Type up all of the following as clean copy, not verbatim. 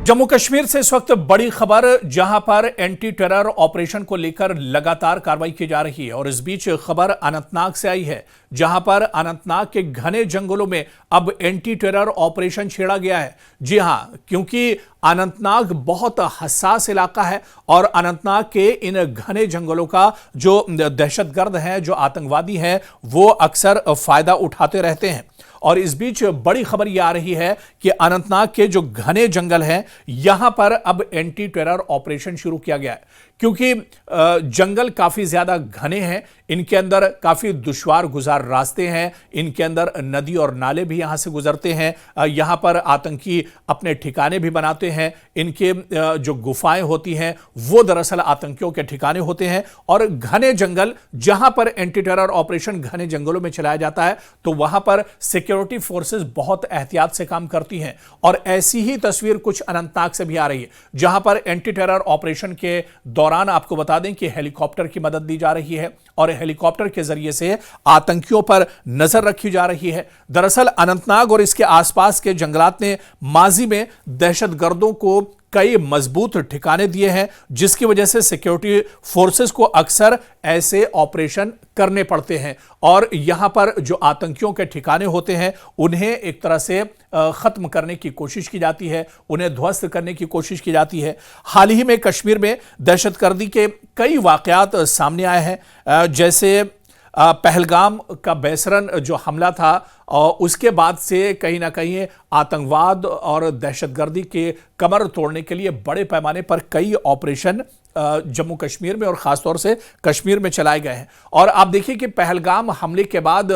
जम्मू कश्मीर से इस वक्त बड़ी खबर, जहां पर एंटी टेरर ऑपरेशन को लेकर लगातार कार्रवाई की जा रही है। और इस बीच खबर अनंतनाग से आई है, जहां पर अनंतनाग के घने जंगलों में अब एंटी टेरर ऑपरेशन छेड़ा गया है। जी हां, क्योंकि अनंतनाग बहुत हसास इलाका है और अनंतनाग के इन घने जंगलों का जो दहशतगर्द हैं, जो आतंकवादी हैं, वो अक्सर फायदा उठाते रहते हैं। और इस बीच बड़ी खबर यह आ रही है कि अनंतनाग के जो घने जंगल हैं, यहां पर अब एंटी टेरर ऑपरेशन शुरू किया गया है। क्योंकि जंगल काफी ज्यादा घने हैं, इनके अंदर काफी दुश्वार गुजार रास्ते हैं, इनके अंदर नदी और नाले भी यहां से गुजरते हैं। यहां पर आतंकी अपने ठिकाने भी बनाते हैं। इनके जो गुफाएं होती हैं वो दरअसल आतंकियों के ठिकाने होते हैं। और घने जंगल, जहां पर एंटी टेरर ऑपरेशन घने जंगलों में चलाया जाता है, तो वहां पर सिक्योरिटी फोर्सेस बहुत एहतियात से काम करती हैं। और ऐसी ही तस्वीर कुछ अनंतनाग से भी आ रही है, जहां पर एंटी टेरर ऑपरेशन के दौरान आपको बता दें कि हेलीकॉप्टर की मदद ली जा रही है और हेलीकॉप्टर के जरिए से आतंकियों पर नजर रखी जा रही है। दरअसल अनंतनाग और इसके आसपास के जंगलात ने माजी में दहशतगर्दों को कई मजबूत ठिकाने दिए हैं, जिसकी वजह से सिक्योरिटी फोर्सेस को अक्सर ऐसे ऑपरेशन करने पड़ते हैं। और यहां पर जो आतंकियों के ठिकाने होते हैं, उन्हें एक तरह से खत्म करने की कोशिश की जाती है, उन्हें ध्वस्त करने की कोशिश की जाती है। हाल ही में कश्मीर में दहशतगर्दी के कई वाकयात सामने आए हैं, जैसे पहलगाम का बेसरन जो हमला था, और उसके बाद से कहीं ना कहीं आतंकवाद और दहशतगर्दी के कमर तोड़ने के लिए बड़े पैमाने पर कई ऑपरेशन जम्मू कश्मीर में और खासतौर से कश्मीर में चलाए गए हैं। और आप देखिए कि पहलगाम हमले के बाद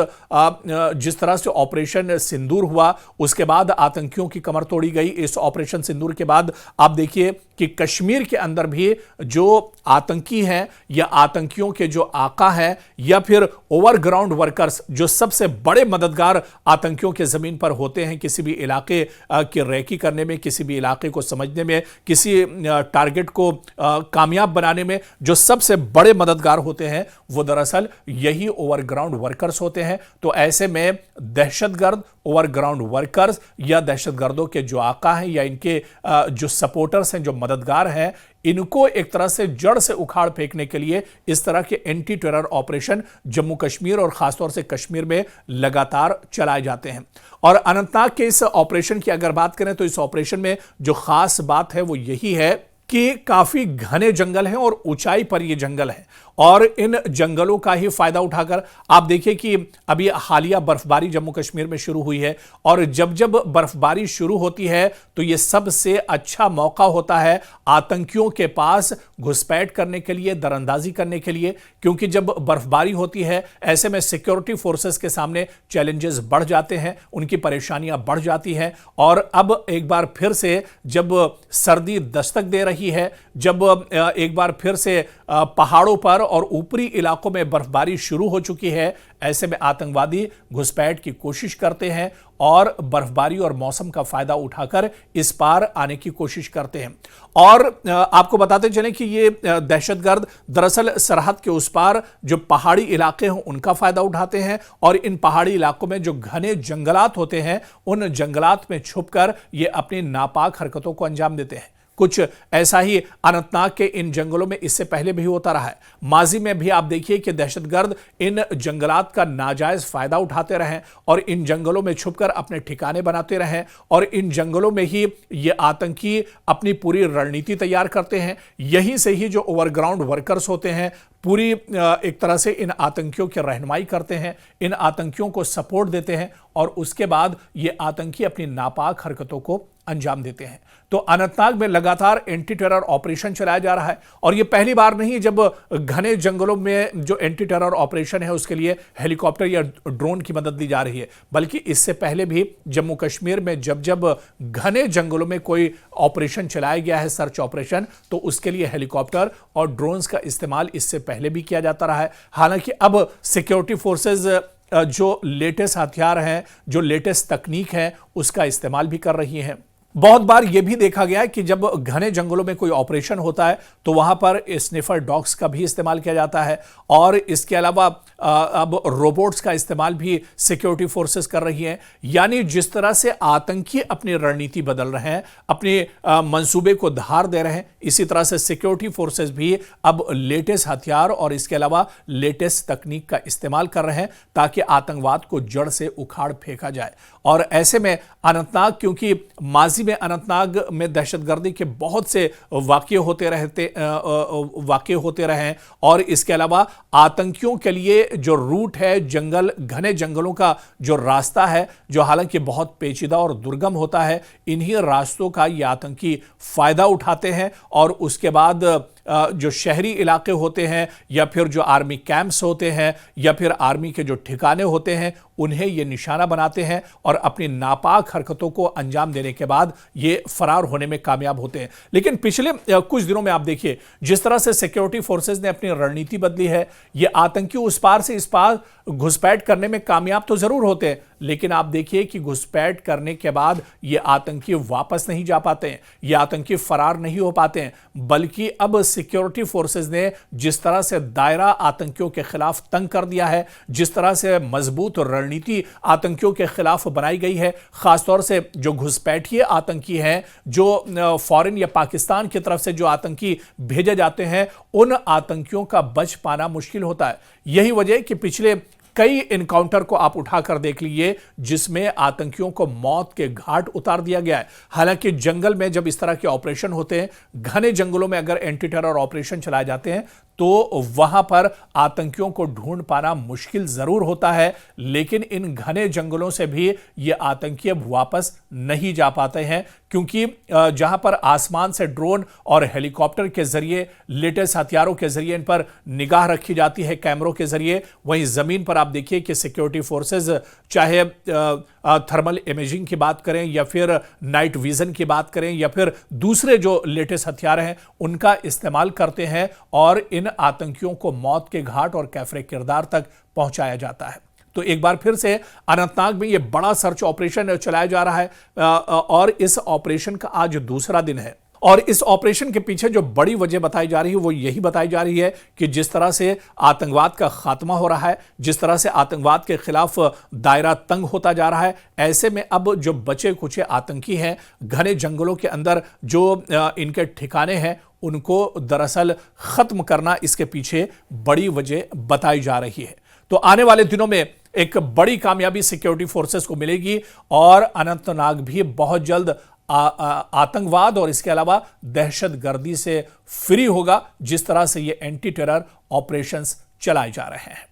जिस तरह से ऑपरेशन सिंदूर हुआ, उसके बाद आतंकियों की कमर तोड़ी गई। इस ऑपरेशन सिंदूर के बाद आप देखिए कि कश्मीर के अंदर भी जो आतंकी हैं या आतंकियों के जो आका हैं या फिर ओवरग्राउंड वर्कर्स, जो सबसे बड़े मददगार आतंकियों के जमीन पर होते हैं, किसी भी इलाके की रेकी करने में, किसी भी इलाके को समझने में, किसी टारगेट को कामयाब बनाने में जो सबसे बड़े मददगार होते हैं, वो दरअसल यही ओवरग्राउंड वर्कर्स होते हैं। तो ऐसे में दहशतगर्द, ओवरग्राउंड वर्कर्स या दहशतगर्दों के जो आका हैं या इनके जो सपोर्टर्स हैं, जो मददगार हैं, इनको एक तरह से जड़ से उखाड़ फेंकने के लिए इस तरह के anti terror operation Jammu Kashmir और खासतौर से कश्मीर में लगातार चलाए जाते हैं। और अनंतनाग के इस ऑपरेशन की अगर बात करें, तो इस ऑपरेशन में जो खास बात है वो यही है कि काफी घने जंगल हैं और ऊंचाई पर ये जंगल है। और इन जंगलों का ही फायदा उठाकर आप देखिए कि अभी हालिया बर्फबारी जम्मू कश्मीर में शुरू हुई है। और जब जब बर्फबारी शुरू होती है, तो ये सबसे अच्छा मौका होता है आतंकियों के पास घुसपैठ करने के लिए, दरअंदाजी करने के लिए। क्योंकि जब बर्फबारी होती है, ऐसे में सिक्योरिटी फोर्सेस के सामने चैलेंजेस बढ़ जाते हैं, उनकी परेशानियां बढ़ जाती हैं। और अब एक बार फिर से जब सर्दी दस्तक दे रही है, जब एक बार फिर से पहाड़ों पर और ऊपरी इलाकों में बर्फबारी शुरू हो चुकी है, ऐसे में आतंकवादी घुसपैठ की कोशिश करते हैं और बर्फबारी और मौसम का फायदा उठाकर इस पार आने की कोशिश करते हैं। और आपको बताते चलें कि ये दहशतगर्द दरअसल सरहद के उस पार जो पहाड़ी इलाके हैं उनका फायदा उठाते हैं। और इन पहाड़ी इलाकों में जो घने जंगलात होते हैं, उन जंगलात में छुपकर ये अपनी नापाक हरकतों को अंजाम देते हैं। कुछ ऐसा ही अनंतनाग के इन जंगलों में इससे पहले भी होता रहा है। माजी में भी आप देखिए कि दहशतगर्द इन जंगलात का नाजायज फायदा उठाते रहे और इन जंगलों में छुपकर अपने ठिकाने बनाते रहे। और इन जंगलों में ही ये आतंकी अपनी पूरी रणनीति तैयार करते हैं। यहीं से ही जो ओवरग्राउंड वर्कर्स होते हैं, पूरी एक तरह से इन आतंकियों की रहनुमाई करते हैं, इन आतंकियों को सपोर्ट देते हैं और उसके बाद ये आतंकी अपनी नापाक हरकतों को अंजाम देते हैं। तो अनंतनाग में लगातार एंटी टेरर ऑपरेशन चलाया जा रहा है। और यह पहली बार नहीं जब घने जंगलों में जो एंटी टेरर ऑपरेशन है उसके लिए हेलीकॉप्टर या ड्रोन की मदद ली जा रही है, बल्कि इससे पहले भी जम्मू कश्मीर में जब जब घने जंगलों में कोई ऑपरेशन चलाया गया है, सर्च ऑपरेशन, तो उसके लिए हेलीकॉप्टर और ड्रोन्स का इस्तेमाल इससे पहले भी किया जाता रहा है। हालांकि अब सिक्योरिटी फोर्सेज जो लेटेस्ट हथियार हैं, जो लेटेस्ट तकनीक है, उसका इस्तेमाल भी कर रही हैं। बहुत बार यह भी देखा गया है कि जब घने जंगलों में कोई ऑपरेशन होता है तो वहां पर स्निफर डॉग्स का भी इस्तेमाल किया जाता है और इसके अलावा अब रोबोट्स का इस्तेमाल भी सिक्योरिटी फोर्सेस कर रही हैं। यानी जिस तरह से आतंकी अपनी रणनीति बदल रहे हैं, अपने मंसूबे को धार दे रहे हैं, इसी तरह से सिक्योरिटी फोर्सेस भी अब लेटेस्ट हथियार और इसके अलावा लेटेस्ट तकनीक का इस्तेमाल कर रहे हैं ताकि आतंकवाद को जड़ से उखाड़ फेंका जाए। और ऐसे में अनंतनाग, क्योंकि माजी में अनंतनाग में दहशतगर्दी के बहुत से वाकये होते रहे हैं और इसके अलावा आतंकियों के लिए जो रूट है, जंगल, घने जंगलों का जो रास्ता है, जो हालांकि बहुत पेचीदा और दुर्गम होता है, इन्हीं रास्तों का ये आतंकी फायदा उठाते हैं और उसके बाद जो शहरी इलाके होते हैं या फिर जो आर्मी कैंप्स होते हैं या फिर आर्मी के जो ठिकाने होते हैं, उन्हें ये निशाना बनाते हैं और अपनी नापाक हरकतों को अंजाम देने के बाद ये फरार होने में कामयाब होते हैं। लेकिन पिछले कुछ दिनों में आप देखिए जिस तरह से सिक्योरिटी फोर्सेस ने अपनी रणनीति बदली है, ये आतंकी उस पार से इस पार घुसपैठ करने में कामयाब तो जरूर होते हैं, लेकिन आप देखिए कि घुसपैठ करने के बाद ये आतंकी वापस नहीं जा पाते हैं, ये आतंकी फरार नहीं हो पाते हैं, बल्कि अब सिक्योरिटी फोर्सेस ने जिस तरह से दायरा आतंकियों के खिलाफ तंग कर दिया है, जिस तरह से मजबूत रणनीति आतंकियों के खिलाफ बनाई गई है, खासतौर से जो घुसपैठिए आतंकी हैं, जो फॉरेन या पाकिस्तान की तरफ से जो आतंकी भेजे जाते हैं, उन आतंकियों का बच पाना मुश्किल होता है। यही वजह है कि पिछले कई इनकाउंटर को आप उठाकर देख लीजिए जिसमें आतंकियों को मौत के घाट उतार दिया गया है। हालांकि जंगल में जब इस तरह के ऑपरेशन होते हैं, घने जंगलों में अगर एंटी टेरर ऑपरेशन चलाए जाते हैं तो वहां पर आतंकियों को ढूंढ पाना मुश्किल जरूर होता है, लेकिन इन घने जंगलों से भी ये आतंकी अब वापस नहीं जा पाते हैं, क्योंकि जहां पर आसमान से ड्रोन और हेलीकॉप्टर के जरिए, लेटेस्ट हथियारों के जरिए इन पर निगाह रखी जाती है, कैमरों के जरिए, वहीं जमीन पर आप देखिए कि सिक्योरिटी फोर्सेस चाहे थर्मल इमेजिंग की बात करें या फिर नाइट विजन की बात करें या फिर दूसरे जो लेटेस्ट हथियार हैं उनका इस्तेमाल करते हैं और इन आतंकियों को मौत के घाट और कैफरे किरदार तक पहुंचाया जाता है। तो एक बार फिर से अनंतनाग में यह बड़ा सर्च ऑपरेशन चलाया जा रहा है और इस ऑपरेशन का आज दूसरा दिन है और इस ऑपरेशन के पीछे जो बड़ी वजह बताई जा रही है वो यही बताई जा रही है कि जिस तरह से आतंकवाद का खात्मा हो रहा है, जिस तरह से आतंकवाद के खिलाफ दायरा तंग होता जा रहा है, ऐसे में अब जो बचे कुचे आतंकी हैं घने जंगलों के अंदर जो इनके ठिकाने हैं उनको दरअसल खत्म करना इसके पीछे बड़ी वजह बताई जा रही है। तो आने वाले दिनों में एक बड़ी कामयाबी सिक्योरिटी फोर्सेस को मिलेगी और अनंतनाग भी बहुत जल्द आतंकवाद और इसके अलावा दहशतगर्दी से फ्री होगा, जिस तरह से ये एंटी टेरर ऑपरेशंस चलाए जा रहे हैं।